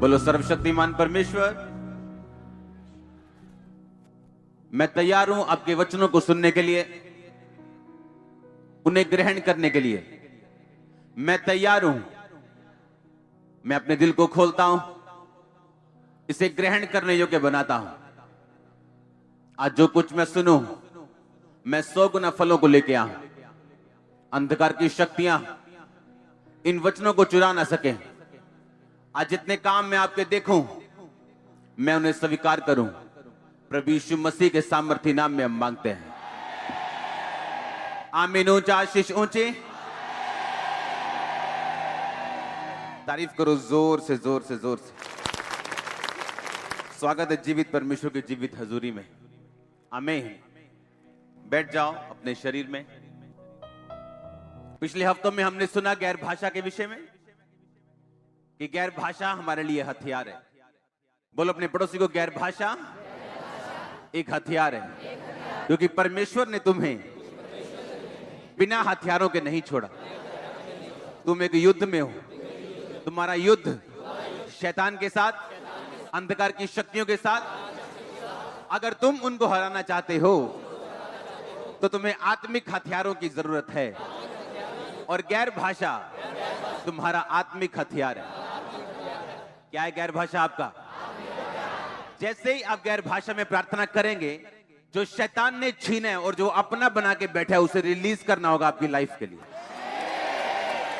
बोलो सर्वशक्तिमान परमेश्वर, मैं तैयार हूं आपके वचनों को सुनने के लिए, उन्हें ग्रहण करने के लिए। मैं तैयार हूं। मैं अपने दिल को खोलता हूं, इसे ग्रहण करने योग्य बनाता हूं। आज जो कुछ मैं सुनूं, मैं 100 गुना फलों को लेके आऊं। अंधकार की शक्तियां इन वचनों को चुरा ना सके। आज जितने काम मैं आपके देखूं, मैं उन्हें स्वीकार करूं। प्रभु यीशु मसीह के सामर्थी नाम में हम मांगते हैं, आमीन। ऊंचा आशीष ऊंचे तारीफ करो, जोर से जोर से जोर से। स्वागत है जीवित परमेश्वर की जीवित हजूरी में। आमीन। बैठ जाओ अपने शरीर में। पिछले हफ्तों में हमने सुना गैर भाषा के विषय में कि गैर भाषा हमारे लिए हथियार है। बोलो अपने पड़ोसी को, गैर भाषा एक हथियार है, क्योंकि परमेश्वर ने तुम्हें बिना हथियारों के नहीं छोड़ा। तुम एक युद्ध में हो। तुम्हारा युद्ध शैतान के साथ, अंधकार की शक्तियों के साथ। अगर तुम उनको हराना चाहते हो तो तुम्हें आत्मिक हथियारों की जरूरत है, और गैर भाषा तुम्हारा आत्मिक हथियार है। क्या है गैर भाषा आपका? जैसे ही आप गैर भाषा में प्रार्थना करेंगे, जो शैतान ने छीना है और जो अपना बना के बैठा है, उसे रिलीज करना होगा आपकी लाइफ के लिए।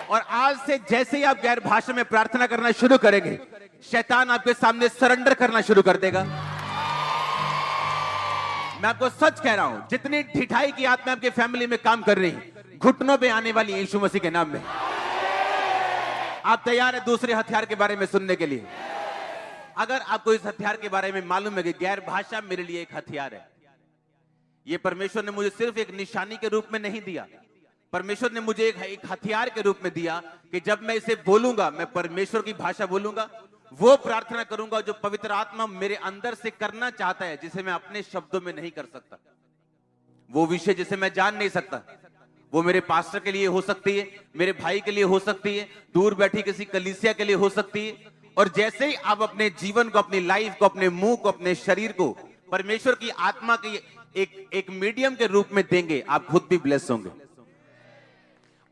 और आज से जैसे ही आप गैर भाषा में प्रार्थना करना शुरू करेंगे, शैतान आपके सामने सरेंडर करना शुरू कर देगा। मैं आपको सच कह रहा हूं, जितनी ढिठाई की आत्मा आपके फैमिली में काम कर रही है, घुटनों पे आने वाली यीशु मसीह के नाम में। आप तैयार है दूसरे हथियार के बारे में सुनने के लिए? अगर आपको इस हथियार के बारे में मालूम है कि गैर भाषा मेरे लिए एक हथियार है, यह परमेश्वर ने मुझे सिर्फ एक निशानी के रूप में नहीं दिया। परमेश्वर ने मुझे एक हथियार के रूप में दिया कि जब मैं इसे बोलूंगा, मैं परमेश्वर की भाषा बोलूंगा, वो प्रार्थना करूंगा जो पवित्र आत्मा मेरे अंदर से करना चाहता है, जिसे मैं अपने शब्दों में नहीं कर सकता। वो विषय जिसे मैं जान नहीं सकता, वो मेरे पास्टर के लिए हो सकती है, मेरे भाई के लिए हो सकती है, दूर बैठी किसी कलीसिया के लिए हो सकती है। और जैसे ही आप अपने जीवन को, अपनी लाइफ को, अपने मुंह को, अपने शरीर को परमेश्वर की आत्मा के एक मीडियम के रूप में देंगे, आप खुद भी ब्लेस होंगे।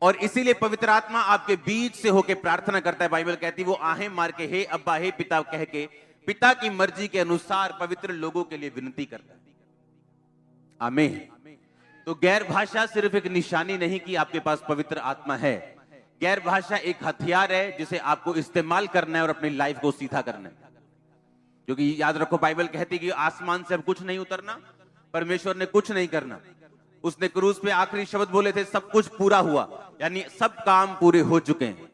और इसीलिए पवित्र आत्मा आपके बीच से होकर प्रार्थना करता है। बाइबल कहती है वो आहें मार के हे अब्बा हे पिता कह के पिता की मर्जी के अनुसार पवित्र लोगों के लिए विनती करता है। आमीन। तो गैर भाषा सिर्फ एक निशानी नहीं कि आपके पास पवित्र आत्मा है। गैर भाषा एक हथियार है जिसे आपको इस्तेमाल करना है और अपनी लाइफ को सीधा करना है। क्योंकि याद रखो, बाइबल कहती है कि आसमान से अब कुछ नहीं उतरना, परमेश्वर ने कुछ नहीं करना। उसने क्रूस पे आखिरी शब्द बोले थे, सब कुछ पूरा हुआ, यानी सब काम पूरे हो चुके हैं।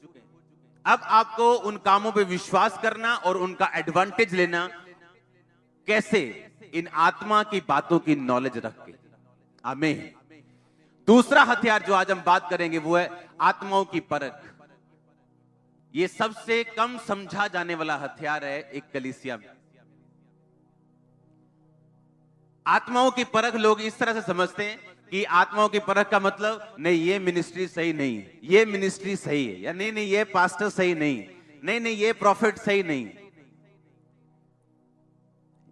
अब आपको उन कामों पे विश्वास करना और उनका एडवांटेज लेना। कैसे? इन आत्मा की बातों की नॉलेज रख के। आमीन। दूसरा हथियार जो आज हम बात करेंगे वो है आत्माओं की परख। ये सबसे कम समझा जाने वाला हथियार है एक कलीसिया में। आत्माओं की परख लोग इस तरह से समझते हैं कि आत्माओं की परख का मतलब, नहीं ये मिनिस्ट्री सही नहीं है, ये मिनिस्ट्री सही है, या नहीं ये पास्टर सही नहीं है, नहीं ये प्रॉफिट सही नहीं।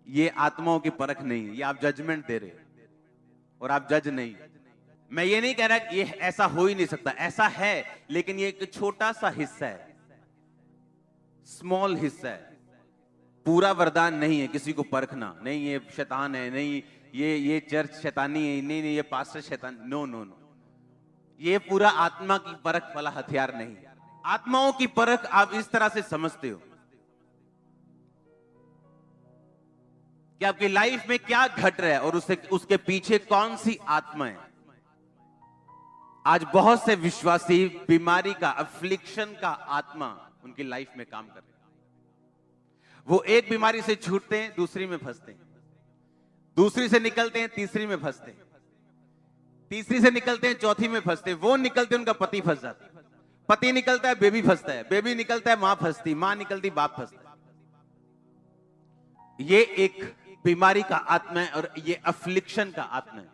ये आत्माओं की परख नहीं है, ये आप जजमेंट दे रहे हो और आप जज नहीं। मैं ये नहीं कह रहा कि ये ऐसा हो ही नहीं सकता, ऐसा है, लेकिन ये एक छोटा सा हिस्सा है, स्मॉल हिस्सा है। पूरा वरदान नहीं है किसी को परखना। नहीं ये शैतान है, नहीं ये चर्च शैतानी है, नहीं ये पास्टर शैतान। नो नो नो, ये पूरा आत्मा की परख वाला हथियार नहीं। आत्माओं की परख आप इस तरह से समझते हो कि आपकी लाइफ में क्या घट रहा है और उसके पीछे कौन सी आत्मा है। आज बहुत से विश्वासी बीमारी का, अफ्लिक्शन का आत्मा उनकी लाइफ में काम कर रहे हैं। वो एक बीमारी से छूटते हैं, दूसरी में फंसते हैं, दूसरी से निकलते हैं, तीसरी में फंसते हैं, तीसरी से निकलते हैं, चौथी में फंसते हैं। वो निकलते हैं, उनका पति फंस जाता है, पति निकलता है, बेबी फंसता है, बेबी निकलता है, मां फंसती, मां निकलती, बाप फंसता है। ये एक बीमारी का आत्मा है और ये अफ्लिक्शन का आत्मा है।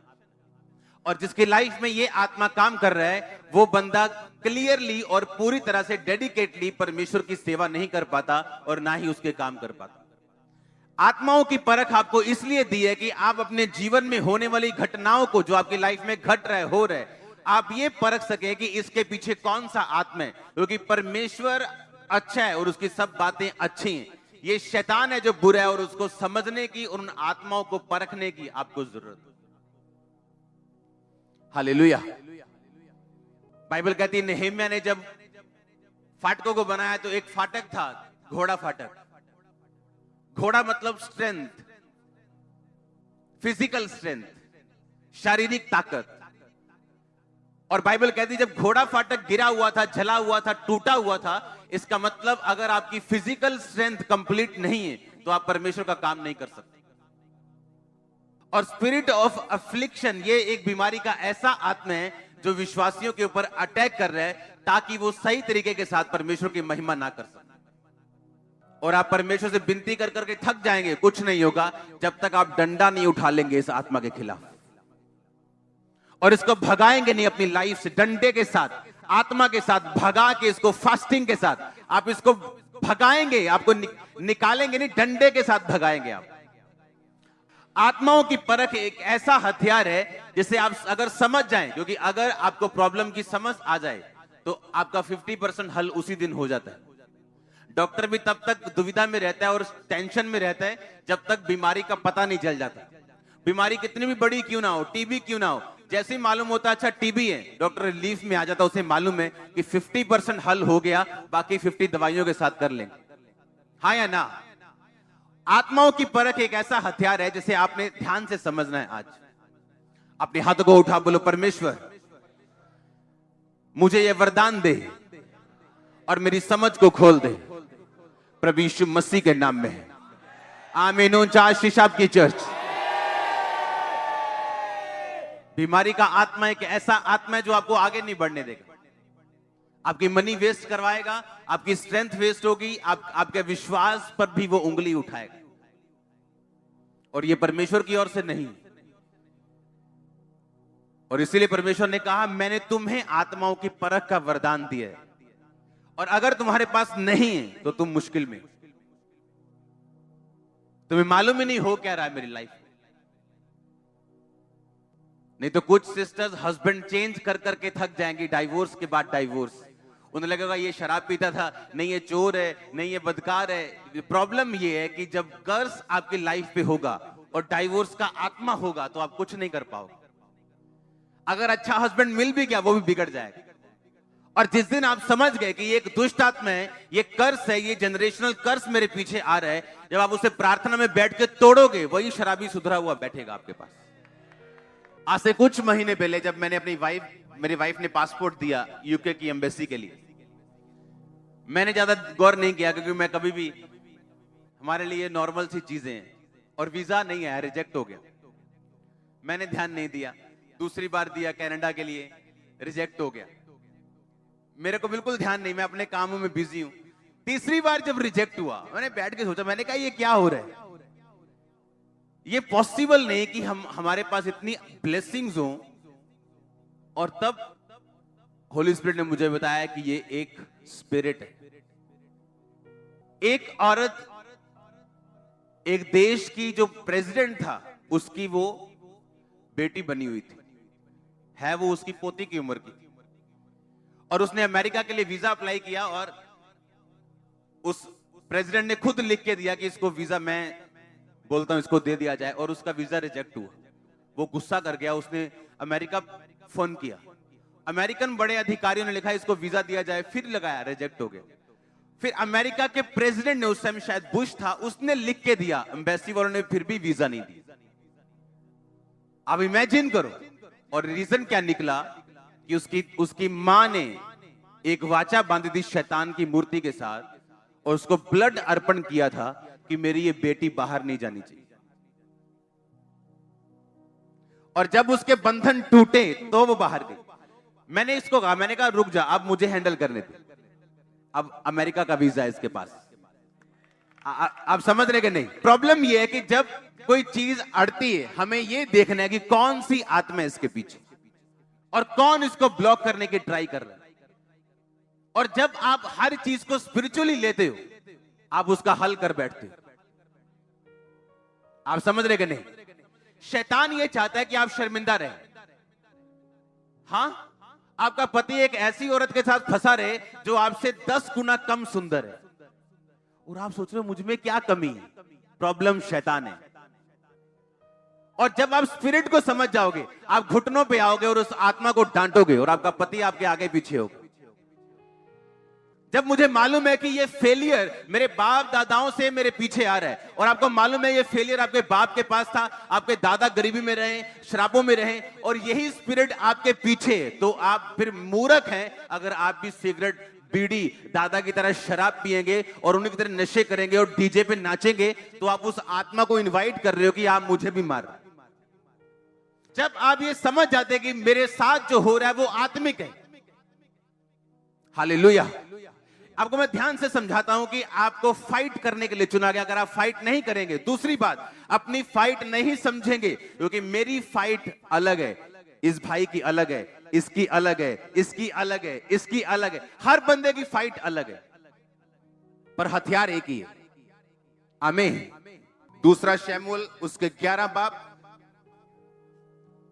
और जिसकी लाइफ में ये आत्मा काम कर रहा है, वो बंदा क्लियरली और पूरी तरह से डेडिकेटली परमेश्वर की सेवा नहीं कर पाता और ना ही उसके काम कर पाता। आत्माओं की परख आपको इसलिए दी है कि आप अपने जीवन में होने वाली घटनाओं को, जो आपकी लाइफ में घट रहा है, हो रहा है, आप ये परख सके कि इसके पीछे कौन सा आत्मा है। क्योंकि परमेश्वर अच्छा है और उसकी सब बातें अच्छी हैं। ये शैतान है जो बुरा है और उसको समझने की और उन आत्माओं को परखने की आपको जरूरत है। हालेलुया। बाइबल कहती है नेहेमिया ने जब फाटकों को बनाया तो एक फाटक था, घोड़ा फाटक। घोड़ा मतलब स्ट्रेंथ, फिजिकल स्ट्रेंथ, शारीरिक ताकत। और बाइबल कहती है जब घोड़ा फाटक गिरा हुआ था, जला हुआ था, टूटा हुआ था, इसका मतलब अगर आपकी फिजिकल स्ट्रेंथ कंप्लीट नहीं है तो आप परमेश्वर का काम नहीं कर सकते। और स्पिरिट ऑफ अफ्लिक्शन, ये एक बीमारी का ऐसा आत्मा है जो विश्वासियों के ऊपर अटैक कर रहा है ताकि वो सही तरीके के साथ परमेश्वर की महिमा ना कर सके। और आप परमेश्वर से विनती कर करके थक जाएंगे, कुछ नहीं होगा जब तक आप डंडा नहीं उठा लेंगे इस आत्मा के खिलाफ और इसको भगाएंगे नहीं अपनी लाइफ से। डंडे के साथ, आत्मा के साथ भगा के, इसको फास्टिंग के साथ आप इसको भगाएंगे। आपको निकालेंगे नहीं, डंडे के साथ भगाएंगे आप। आत्माओं की परख एक ऐसा हथियार है जिसे आप अगर समझ जाएं, क्योंकि अगर आपको प्रॉब्लम की समझ आ जाए तो आपका 50% हल उसी दिन हो जाता है। डॉक्टर भी तब तक दुविधा में रहता है और टेंशन में रहता है जब तक बीमारी का पता नहीं चल जाता। बीमारी कितनी भी बड़ी क्यों ना हो, टीबी क्यों ना हो, जैसे ही मालूम होता अच्छा टीबी है, डॉक्टर रिलीफ में आ जाता, उसे मालूम है कि 50% हल हो गया, बाकी 50 दवाइयों के साथ कर लेंगे। हाँ या ना? आत्माओं की परख एक ऐसा हथियार है जिसे आपने ध्यान से समझना है। आज अपने हाथों को उठा, बोलो परमेश्वर मुझे यह वरदान दे और मेरी समझ को खोल दे, प्रभु यीशु मसीह के नाम में। आमीन। ऊंचा शीशाब की चर्च। बीमारी का आत्मा एक ऐसा आत्मा है जो आपको आगे नहीं बढ़ने देगा, आपकी मनी वेस्ट करवाएगा, आपकी स्ट्रेंथ वेस्ट होगी, आपके विश्वास पर भी वो उंगली उठाएगा और ये परमेश्वर की ओर से नहीं। और इसीलिए परमेश्वर ने कहा मैंने तुम्हें आत्माओं की परख का वरदान दिया है और अगर तुम्हारे पास नहीं है तो तुम मुश्किल में, तुम्हें मालूम ही नहीं हो क्या रहा है मेरी लाइफ में। नहीं तो कुछ सिस्टर्स हस्बैंड चेंज कर करके थक जाएंगी, डाइवोर्स के बाद डाइवोर्स। उन्हें लगेगा ये शराब पीता था, नहीं ये चोर है, नहीं ये बदकार है। प्रॉब्लम ये है कि जब कर्ज आपकी लाइफ पे होगा और डाइवोर्स का आत्मा होगा तो आप कुछ नहीं कर पाओगे। अगर अच्छा हस्बैंड मिल भी गया वो भी बिगड़ जाएगा। और जिस दिन आप समझ गए कि ये एक दुष्ट आत्मा है, ये कर्ज है, ये जनरेशनल कर्ज मेरे पीछे आ रहा है, जब आप उसे प्रार्थना में बैठ के तोड़ोगे, वही शराबी सुधरा हुआ बैठेगा आपके पास। आज से कुछ महीने पहले जब मैंने मेरी वाइफ ने पासपोर्ट दिया यूके की एम्बेसी के लिए, मैंने ज्यादा गौर नहीं किया क्योंकि मैं कभी भी, हमारे लिए नॉर्मल सी चीजें हैं और वीजा नहीं आया, रिजेक्ट हो गया। मैंने ध्यान नहीं दिया। दूसरी बार दिया कनाडा के लिए, रिजेक्ट हो गया। मेरे को बिल्कुल ध्यान नहीं, मैं अपने कामों में बिजी हूं। तीसरी बार जब रिजेक्ट हुआ, मैंने बैठ के सोचा, मैंने कहा ये क्या हो रहा है? ये पॉसिबल नहीं कि हमारे पास इतनी ब्लेसिंग्स हो। और तब होली स्पिरिट ने मुझे बताया कि ये एक स्पिरिट है। एक औरत, एक देश की जो प्रेसिडेंट था, उसकी वो बेटी बनी हुई थी, है वो उसकी पोती की उम्र की, और उसने अमेरिका के लिए वीजा अप्लाई किया और उस प्रेसिडेंट ने खुद लिख के दिया कि इसको वीजा, मैं बोलता हूं इसको दे दिया जाए, और उसका वीजा रिजेक्ट हुआ। वो गुस्सा कर गया, उसने अमेरिका फोन किया, अमेरिकन बड़े अधिकारियों ने लिखा इसको वीजा दिया जाए, फिर लगाया, रिजेक्ट हो गया। फिर अमेरिका के प्रेसिडेंट ने, उस समय शायद बुश था, उसने लिख के दिया, एम्बेसी वालों ने फिर भी वीजा नहीं दिया। अब इमेजिन करो। और रीजन क्या निकला कि उसकी मां ने एक वाचा बांधी थी शैतान की मूर्ति के साथ और उसको ब्लड अर्पण किया था कि मेरी ये बेटी बाहर नहीं जानी चाहिए। और जब उसके बंधन टूटे तो वो बाहर गई। मैंने इसको कहा, मैंने कहा रुक जा, अब मुझे हैंडल करने दे, अब अमेरिका का वीजा है इसके पास। आप समझ रहे कि नहीं? प्रॉब्लम ये है कि जब कोई चीज अड़ती है, हमें ये देखना है कि कौन सी आत्मा है इसके पीछे। और कौन इसको ब्लॉक करने की ट्राई कर रहा है। और जब आप हर चीज को स्पिरिचुअली लेते हो, आप उसका हल कर बैठते हो। आप समझ रहे कि नहीं? शैतान ये चाहता है कि आप शर्मिंदा रहे। हां, आपका पति एक ऐसी औरत के साथ फंसा रहे जो आपसे 10 गुना कम सुंदर है, और आप सोच रहे हो मुझ में क्या कमी है। प्रॉब्लम शैतान है। और जब आप स्पिरिट को समझ जाओगे, आप घुटनों पे आओगे और उस आत्मा को डांटोगे, और आपका पति आपके आगे पीछे होगा। जब मुझे मालूम है कि ये फेलियर मेरे बाप दादाओं से मेरे पीछे आ रहा है, और आपको मालूम है ये फेलियर आपके बाप के पास था, आपके दादा गरीबी में रहे, शराबों में रहे, और यही स्पिरिट आपके पीछे है, तो आप फिर मूर्ख हैं अगर आप भी सिगरेट, बीड़ी, दादा की तरह शराब पिएंगे और उन्हीं की तरह नशे करेंगे और डीजे पे नाचेंगे, तो आप उस आत्मा को इनवाइट कर रहे हो कि आप मुझे भी मार रहे। जब आप ये समझ जाते कि मेरे साथ जो हो रहा है वो आत्मिक है, हालेलुया। आपको मैं ध्यान से समझाता हूं कि आपको फाइट करने के लिए चुना गया। अगर आप फाइट नहीं करेंगे, दूसरी बात, अपनी फाइट नहीं समझेंगे, क्योंकि मेरी फाइट अलग है, इस भाई की अलग है, इसकी अलग है, इसकी अलग है, इसकी अलग है, हर बंदे की फाइट अलग है, पर हथियार एक ही है। आमीन। दूसरा शमूएल उसके 11 बाब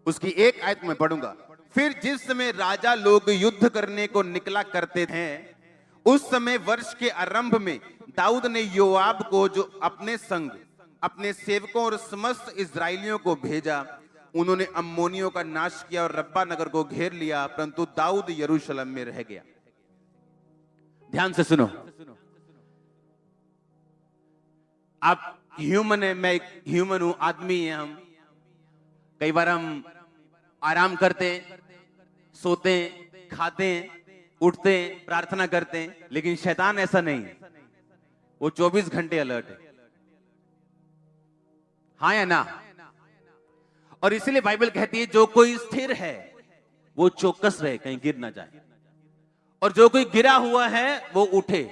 उसकी 1 आयत में पढ़ूंगा। फिर जिस समय राजा लोग युद्ध करने को निकला करते थे, उस समय वर्ष के आरंभ में दाऊद ने योआब को, जो अपने संग अपने सेवकों और समस्त इस्राएलियों को भेजा। उन्होंने अम्मोनियों का नाश किया और रब्बा नगर को घेर लिया, परंतु दाऊद यरूशलेम में रह गया। ध्यान से सुनो। आप ह्यूमन है, मैं ह्यूमन हूं, आदमी है हम। कई बार हम आराम करते हैं, सोते हैं, खाते हैं, उठते हैं, प्रार्थना करते हैं, लेकिन शैतान ऐसा नहीं है। वो 24 घंटे अलर्ट है। हाँ या ना? और इसलिए बाइबल कहती है जो कोई स्थिर है वो चौकस रहे, कहीं गिर ना जाए, और जो कोई गिरा हुआ है वो उठे,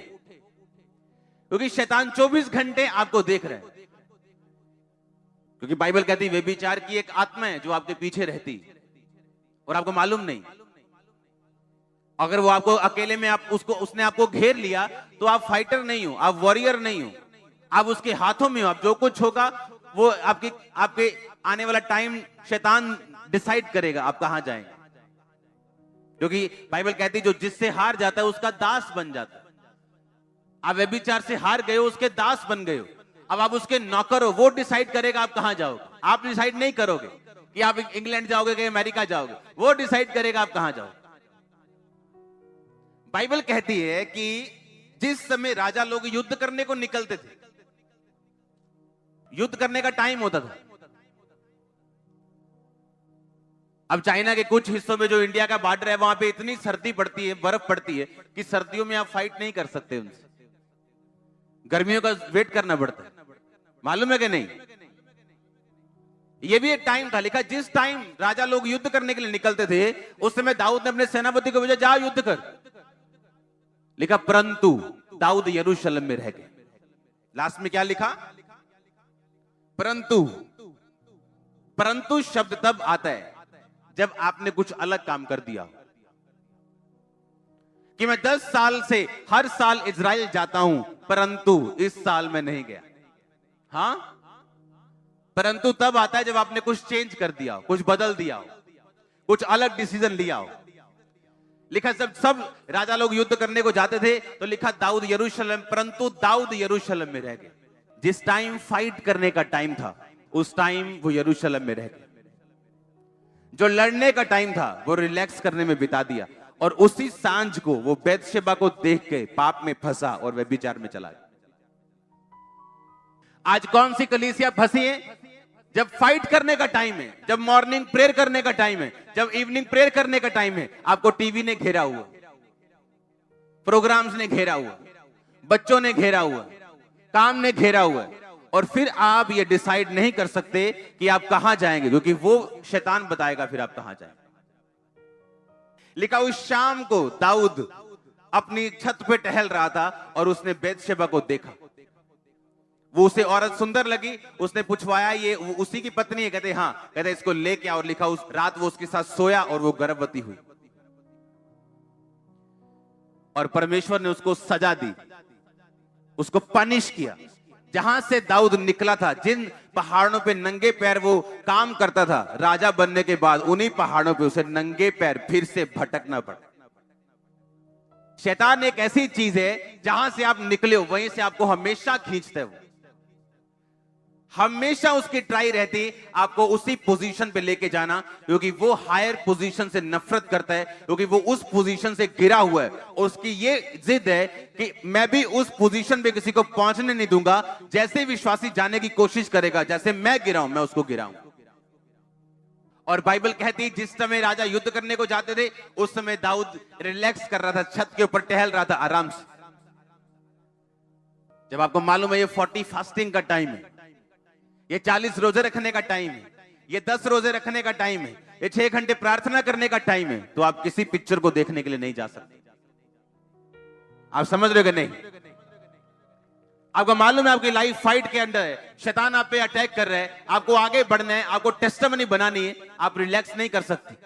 क्योंकि शैतान 24 घंटे आपको देख रहे हैं। क्योंकि बाइबल कहती है व्यभिचार की एक आत्मा है जो आपके पीछे रहती है और आपको मालूम नहीं। अगर वो आपको अकेले में उसने आपको घेर लिया, तो आप फाइटर नहीं हो, आप वॉरियर नहीं हो, आप उसके हाथों में हो। आप जो कुछ होगा वो आपके आने वाला टाइम शैतान डिसाइड करेगा आप कहां जाएंगे। क्योंकि बाइबल कहती है जो जिससे हार जाता है उसका दास बन जाता है। आप व्यभिचार से हार गए हो, उसके दास बन गए हो, अब आप उसके नौकर हो। वो डिसाइड करेगा आप कहां जाओगे। आप डिसाइड नहीं करोगे कि आप इंग्लैंड जाओगे कि अमेरिका जाओगे, वो डिसाइड करेगा आप कहां जाओगे। बाइबल कहती है कि जिस समय राजा लोग युद्ध करने को निकलते थे, युद्ध करने का टाइम होता था। अब चाइना के कुछ हिस्सों में जो इंडिया का बॉर्डर है, वहां पे इतनी सर्दी पड़ती है, बर्फ पड़ती है कि सर्दियों में आप फाइट नहीं कर सकते उनसे। गर्मियों का वेट करना पड़ता है। मालूम है कि नहीं? ये भी एक टाइम था। लिखा जिस टाइम राजा लोग युद्ध करने के लिए निकलते थे, उस समय दाऊद ने अपने सेनापति को भेजा, जा युद्ध कर। लिखा परंतु दाऊद यरूशलेम में रह गए। लास्ट में क्या लिखा? परंतु। परंतु शब्द तब आता है जब आपने कुछ अलग काम कर दिया, कि मैं 10 साल से हर साल इजराइल जाता हूं, परंतु इस साल मैं नहीं गया। हां, परंतु तब आता है जब आपने कुछ चेंज कर दिया हो, कुछ बदल दिया हो, कुछ अलग डिसीजन लिया हो। लिखा जब सब राजा लोग युद्ध करने को जाते थे तो लिखा दाऊद यरूशलेम, परंतु दाऊद यरूशलेम में रह गए। जिस टाइम फाइट करने का टाइम था उस टाइम वो यरूशलेम में रह गए। जो लड़ने का टाइम था वो रिलैक्स करने में बिता दिया, और उसी सांझ को वो बैतशेबा को देख के पाप में फंसा और व्यभिचार में चला गया। आज कौन सी कलीसिया फंसी है? जब फाइट करने का टाइम है, जब मॉर्निंग प्रेयर करने का टाइम है, जब इवनिंग प्रेयर करने का टाइम है, आपको टीवी ने घेरा हुआ, प्रोग्राम्स ने घेरा हुआ, बच्चों ने घेरा हुआ, काम ने घेरा हुआ, और फिर आप ये डिसाइड नहीं कर सकते कि आप कहां जाएंगे, क्योंकि वो शैतान बताएगा फिर आप कहां जाएंगे। लिखा उस शाम को दाऊद अपनी छत पे टहल रहा था और उसने बैतशेबा को देखा, वो उसे औरत सुंदर लगी, उसने पूछवाया ये उसी की पत्नी है? कहते हाँ। कहते इसको लेके आओ। और लिखा उस रात वो उसके साथ सोया और वो गर्भवती हुई। और परमेश्वर ने उसको सजा दी, उसको पनिश किया। जहां से दाऊद निकला था, जिन पहाड़ों पे नंगे पैर वो काम करता था राजा बनने के बाद, उन्हीं पहाड़ों पे उसे नंगे पैर फिर से भटकना पड़ा। शैतान एक ऐसी चीज है, जहां से आप निकले हो वहीं से आपको हमेशा खींचते हो। हमेशा उसकी ट्राई रहती आपको उसी पोजीशन पे लेके जाना, क्योंकि वो हायर पोजीशन से नफरत करता है, क्योंकि वो उस पोजीशन से गिरा हुआ है। और उसकी ये जिद है कि मैं भी उस पोजीशन पे किसी को पहुंचने नहीं दूंगा। जैसे विश्वासी जाने की कोशिश करेगा, जैसे मैं गिरा हूं, मैं उसको गिराऊं। और बाइबल कहती है जिस समय राजा युद्ध करने को जाते थे, उस समय दाऊद रिलैक्स कर रहा था, छत के ऊपर टहल रहा था आराम से। जब आपको मालूम है ये 40 फास्टिंग का टाइम है, ये 40 रोजे रखने का टाइम है, ये 10 रोजे रखने का टाइम है, ये 6 घंटे प्रार्थना करने का टाइम है, तो आप किसी पिक्चर को देखने के लिए नहीं जा सकते। आप समझ रहे हो कि नहीं? आपको मालूम है आपकी लाइफ फाइट के अंदर है, शैतान आप पे अटैक कर रहा है, आपको आगे बढ़ना है, आपको टेस्टिमनी बनानी है, आप रिलैक्स नहीं कर सकते।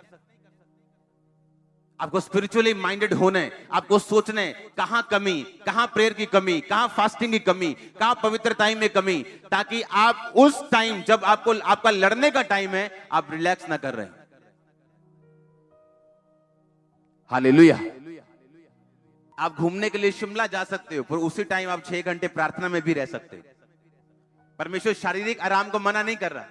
आपको स्पिरिचुअली माइंडेड होना है, आपको सोचना है कहां कमी, कहां प्रेयर की कमी, कहां फास्टिंग की कमी, कहां पवित्र टाइम में कमी, ताकि आप उस टाइम जब आपको आपका लड़ने का टाइम है, आप रिलैक्स ना कर रहे हैं। हालेलुया। आप घूमने के लिए शिमला जा सकते हो, पर उसी टाइम आप 6 घंटे प्रार्थना में भी रह सकते हो। परमेश्वर शारीरिक आराम को मना नहीं कर रहा,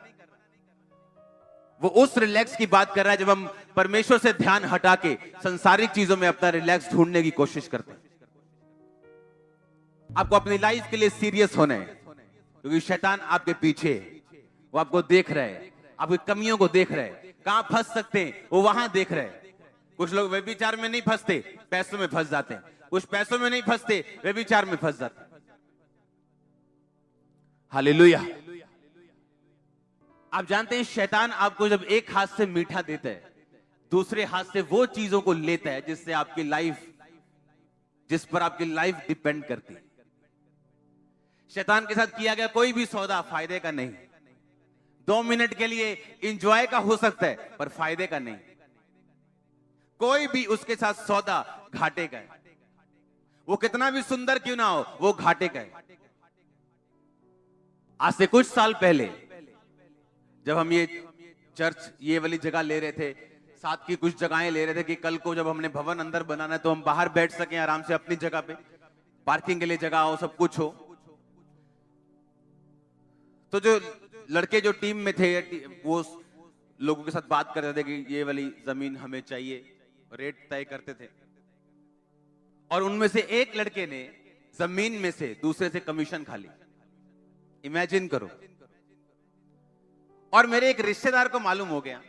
वो उस रिलैक्स की बात कर रहा है जब हम परमेश्वर से ध्यान हटा के संसारिक चीजों में अपना रिलैक्स ढूंढने की कोशिश करते हैं। आपको अपनी लाइफ के लिए सीरियस होना है, क्योंकि शैतान आपके पीछे है, वो आपको देख रहा है, आपकी कमियों को देख रहा है, कहां फंस सकते हैं वो वहां देख रहे हैं। कुछ लोग व्यभिचार में नहीं फंसते, पैसों में फंस जाते हैं। कुछ पैसों में नहीं फंसते, व्यभिचार में फंस जाते हैं। हालेलुया। आप जानते हैं शैतान आपको जब एक हाथ से मीठा देता है, दूसरे हाथ से वो चीजों को लेता है जिससे आपकी लाइफ, जिस पर आपकी लाइफ डिपेंड करती है। शैतान के साथ किया गया कोई भी सौदा फायदे का नहीं। 2 मिनट के लिए इंजॉय का हो सकता है, पर फायदे का नहीं। कोई भी उसके साथ सौदा घाटे का है, वो कितना भी सुंदर क्यों ना हो, वो घाटे का है। आज से कुछ साल पहले जब हम ये चर्च, ये वाली जगह ले रहे थे, साथ की कुछ जगहें ले रहे थे कि कल को जब हमने भवन अंदर बनाना है तो हम बाहर बैठ सकें आराम से अपनी जगह पे, पार्किंग के लिए जगह हो, सब कुछ हो। तो जो लड़के जो टीम में थे, वो लोगों के साथ बात कर रहे थे कि ये वाली जमीन हमें चाहिए, रेट तय करते थे। और उनमें से एक लड़के ने जमीन में से दूसरे से कमीशन खा ली। इमेजिन करो। और मेरे एक रिश्तेदार को मालूम हो गया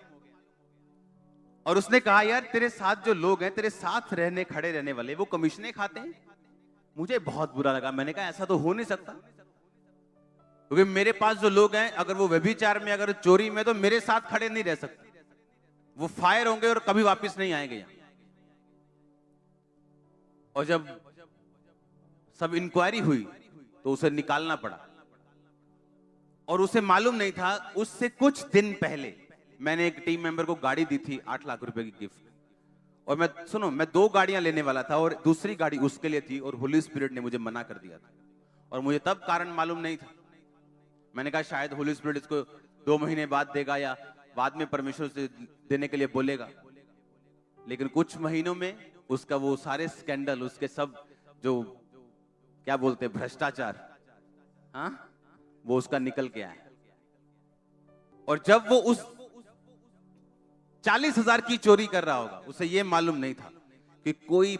और उसने कहा यार तेरे साथ जो लोग हैं, तेरे साथ रहने खड़े रहने वाले, वो कमीशनें खाते हैं। मुझे बहुत बुरा लगा। मैंने कहा ऐसा तो हो नहीं सकता, क्योंकि मेरे पास जो लोग हैं, अगर वो व्यभिचार में, अगर चोरी में, तो मेरे साथ खड़े नहीं रह सकते। वो फायर होंगे और कभी वापस नहीं आएंगे यहां। और जब सब इंक्वायरी हुई तो उसे निकालना पड़ा। और उसे मालूम नहीं था, उससे कुछ दिन पहले मैंने एक टीम मेंबर को गाड़ी दी थी 8 लाख रुपए की गिफ्ट। और मैं 2 गाड़ियां लेने वाला था और दूसरी गाड़ी उसके लिए थी, और होली स्पिरिट ने मुझे मना कर दिया था। और मुझे तब कारण मालूम नहीं था। मैंने कहा शायद होली स्पिरिट इसको 2 महीने बाद देगा या बाद में परमेश्वर से देने के लिए बोलेगा। लेकिन कुछ महीनों में उसका वो सारे स्कैंडल, उसके सब जो क्या बोलते हैं भ्रष्टाचार, हाँ, वो उसका निकल के आया। और जब वो उस 40,000 की चोरी कर रहा होगा, उसे ये मालूम नहीं था कि कोई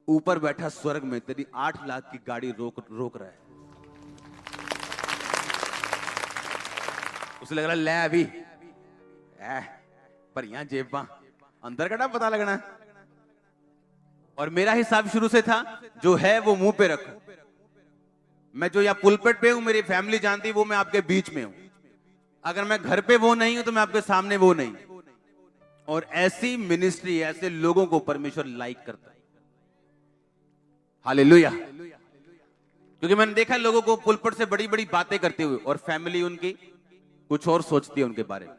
ऊपर बैठा स्वर्ग में तेरी 8 लाख की गाड़ी रोक रहा है। उसे लग रहा ले अभी भरियां जेबां, अंदर कड़ा पता लगना। और मेरा हिसाब शुरू से था, जो है वो मुंह पे रखो। मैं जो या पुलपेट पे हूं, मेरी फैमिली जानती, वो मैं आपके बीच में हूं। अगर मैं घर पे वो नहीं हूं तो मैं आपके सामने वो नहीं। और ऐसी मिनिस्ट्री, ऐसे लोगों को परमेश्वर लाइक करता है। हालेलुया। क्योंकि मैंने देखा है लोगों को पुलपट से बड़ी बड़ी बातें करते हुए और फैमिली उनकी कुछ और सोचती है उनके बारे में।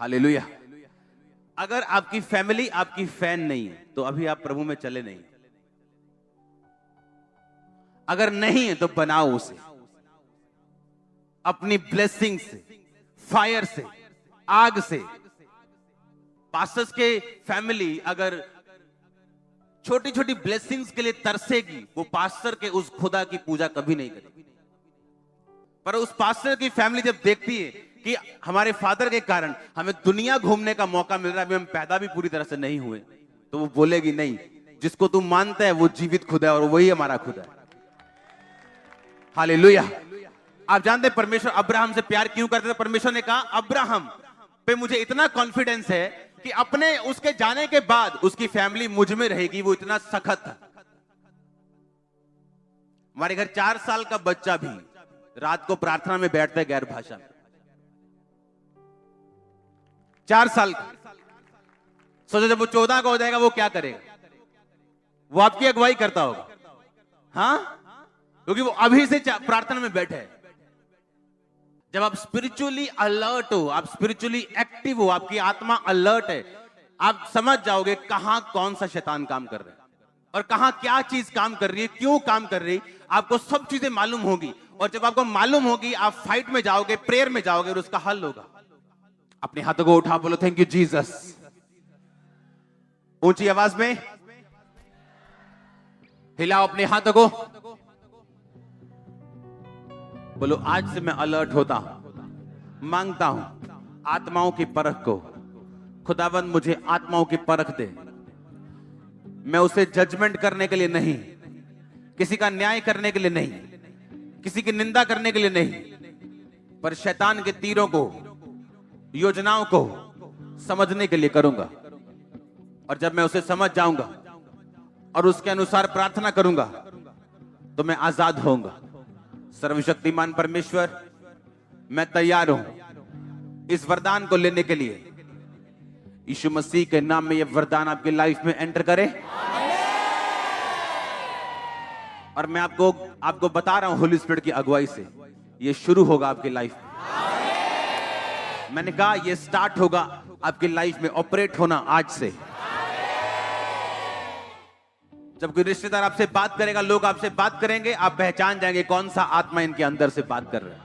हालेलुया। अगर आपकी फैमिली आपकी फैन नहीं है तो अभी आप प्रभु में चले नहीं। अगर नहीं है तो बनाओ उसे अपनी ब्लेसिंग से, फायर से, आग से। पास्टर्स के फैमिली अगर छोटी छोटी ब्लेसिंग्स के लिए तरसेगी, वो पास्टर के उस खुदा की पूजा कभी नहीं करेगी। पर उस पास्टर की फैमिली जब देखती है कि हमारे फादर के कारण हमें दुनिया घूमने का मौका मिल रहा है, अभी हम पैदा भी पूरी तरह से नहीं हुए, तो वो बोलेगी नहीं, जिसको तू मानता है वो जीवित खुदा है और वही हमारा खुदा है। हालेलुया। आप जानते हैं परमेश्वर अब्राहम से प्यार क्यों करते थे? परमेश्वर ने कहा अब्राहम पे मुझे इतना कॉन्फिडेंस है कि अपने उसके जाने के बाद उसकी फैमिली मुझ में रहेगी, वो इतना सख्त था। हमारे घर 4 साल का बच्चा भी रात को प्रार्थना में बैठता है गैर भाषा में। 4 साल का। सोचो जब वो 14 का हो जाएगा वो क्या करेगा? वो आपकी अगुवाई करता होगा, हाँ, क्योंकि वो अभी से प्रार्थना में बैठे है। जब आप स्पिरिचुअली अलर्ट हो, आप स्पिरिचुअली एक्टिव हो, आपकी आत्मा अलर्ट है, आप समझ जाओगे कहां कौन सा शैतान काम कर रहा है और कहां क्या चीज काम कर रही है, क्यों काम कर रही है। आपको सब चीजें मालूम होगी और जब आपको मालूम होगी आप फाइट में जाओगे, प्रेयर में जाओगे और उसका हल होगा। अपने हाथों को उठा बोलो थैंक यू जीसस, ऊंची आवाज में हिलाओ अपने हाथों को, बोलो आज से मैं अलर्ट होता हूं, मांगता हूं आत्माओं की परख को। खुदावंद मुझे आत्माओं की परख दे। मैं उसे जजमेंट करने के लिए नहीं, किसी का न्याय करने के लिए नहीं, किसी की निंदा करने के लिए नहीं, पर शैतान के तीरों को, योजनाओं को समझने के लिए करूंगा। और जब मैं उसे समझ जाऊंगा और उसके अनुसार प्रार्थना करूंगा तो मैं आजाद होऊंगा। सर्वशक्तिमान परमेश्वर, मैं तैयार हूं इस वरदान को लेने के लिए। यीशु मसीह के नाम में यह वरदान आपकी लाइफ में एंटर करे। और मैं आपको बता रहा हूं होली स्पिरिट की अगुवाई से यह शुरू होगा आपकी लाइफ में। मैंने कहा यह स्टार्ट होगा आपकी लाइफ में ऑपरेट होना आज से। जब कोई रिश्तेदार आपसे बात करेगा, लोग आपसे बात करेंगे, आप पहचान जाएंगे कौन सा आत्मा इनके अंदर से बात कर रहा है।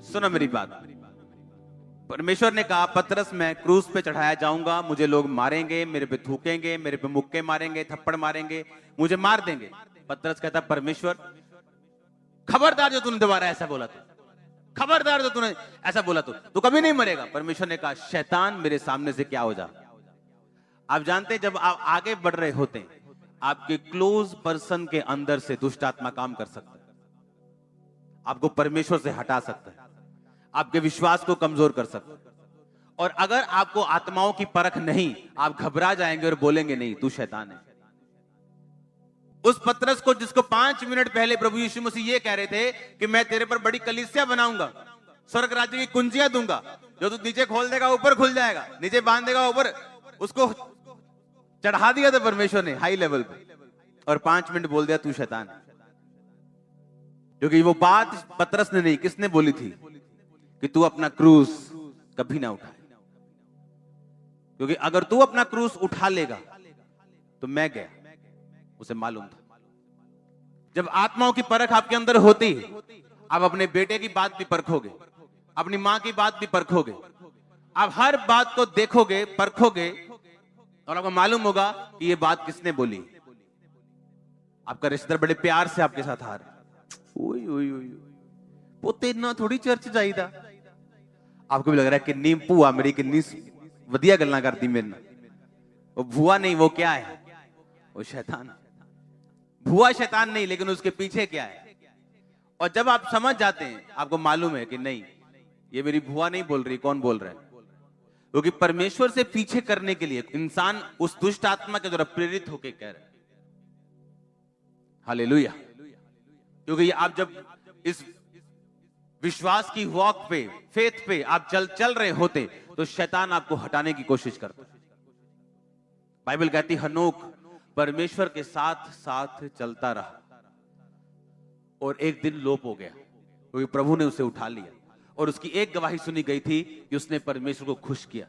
सुनो मेरी बात। परमेश्वर ने कहा पतरस मैं क्रूस पे चढ़ाया जाऊंगा, मुझे लोग मारेंगे, मेरे पे थूकेंगे, मेरे पे मुक्के मारेंगे, थप्पड़ मारेंगे, मुझे मार देंगे। पतरस कहता परमेश्वर खबरदार जो तूने दोबारा ऐसा बोला, तो खबरदार जो तूने ऐसा बोला, तो कभी नहीं मरेगा। परमेश्वर ने कहा शैतान मेरे सामने से क्या हो जा। आप जानते हैं जब आप आगे बढ़ रहे होते हैं, आपके क्लोज पर्सन के अंदर से दुष्ट आत्मा काम कर सकता है, आपको परमेश्वर से हटा सकता है, आपके विश्वास को कमजोर कर सकता है। और अगर आपको आत्माओं की परख नहीं, आप घबरा जाएंगे और बोलेंगे नहीं तू शैतान है। उस पतरस को जिसको 5 मिनट पहले प्रभु यीशु मसीह ये कह रहे थे कि मैं तेरे पर बड़ी कलीसिया बनाऊंगा, स्वर्ग राज्य की कुंजियां दूंगा, जो तू नीचे खोल देगा ऊपर खुल जाएगा, नीचे बांध देगा ऊपर, उसको चढ़ा दिया था परमेश्वर ने हाई लेवल पे और 5 मिनट बोल दिया तू शैतान। क्योंकि वो बात पतरस ने नहीं, किसने बोली थी कि तू अपना क्रूस कभी ना उठाए। क्योंकि अगर तू अपना क्रूस उठा लेगा तो मैं गया, उसे मालूम था। जब आत्माओं की परख आपके अंदर होती, आप अपने बेटे की बात भी परखोगे, अपनी मां की बात भी परखोगे, आप हर बात को देखोगे, परखोगे और आपको मालूम होगा कि ये बात किसने बोली। आपका रिश्तेदार बड़े प्यार से आपके साथ आ रहा, ओए ओए ओए पोते इतना थोड़ी चर्च जाईदा। आपको भी लग रहा है किन्नी भूआ मेरी किन्नी वधिया गल्लां करदी मेरे नाल। वो भूआ नहीं, वो क्या है? वो शैतान। भूआ शैतान नहीं, लेकिन उसके पीछे क्या है। और जब आप समझ जाते हैं, आपको मालूम है कि नहीं ये मेरी भूआ नहीं बोल रही, कौन बोल रहा है? क्योंकि परमेश्वर से पीछे करने के लिए इंसान उस दुष्ट आत्मा के द्वारा प्रेरित होकर कह रहा है। हालेलुया। क्योंकि आप जब इस विश्वास की वॉक पे, फेथ पे आप चल रहे होते तो शैतान आपको हटाने की कोशिश करता। बाइबल कहती परमेश्वर के साथ साथ चलता रहा और एक दिन लोप हो गया, क्योंकि प्रभु ने उसे उठा लिया और उसकी एक गवाही सुनी गई थी कि उसने परमेश्वर को खुश किया।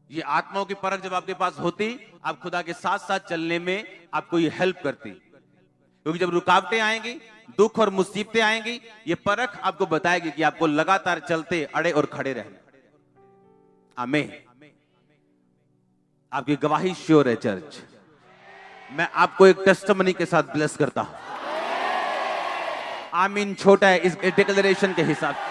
ये आत्माओं की परख जब आपके पास होती, आप खुदा के साथ साथ चलने में आपको ये हेल्प करती, क्योंकि जब रुकावटें आएंगी, दुख और मुसीबतें आएंगी, ये परख आपको बताएगी कि आपको लगातार चलते, अड़े और खड़े रहना। आमीन। आपकी गवाही श्योर है चर्च। मैं आपको एक टेस्टिमनी के साथ ब्लेस करता हूं। आमीन छोटा है इस डिक्लेरेशन के हिसाब से।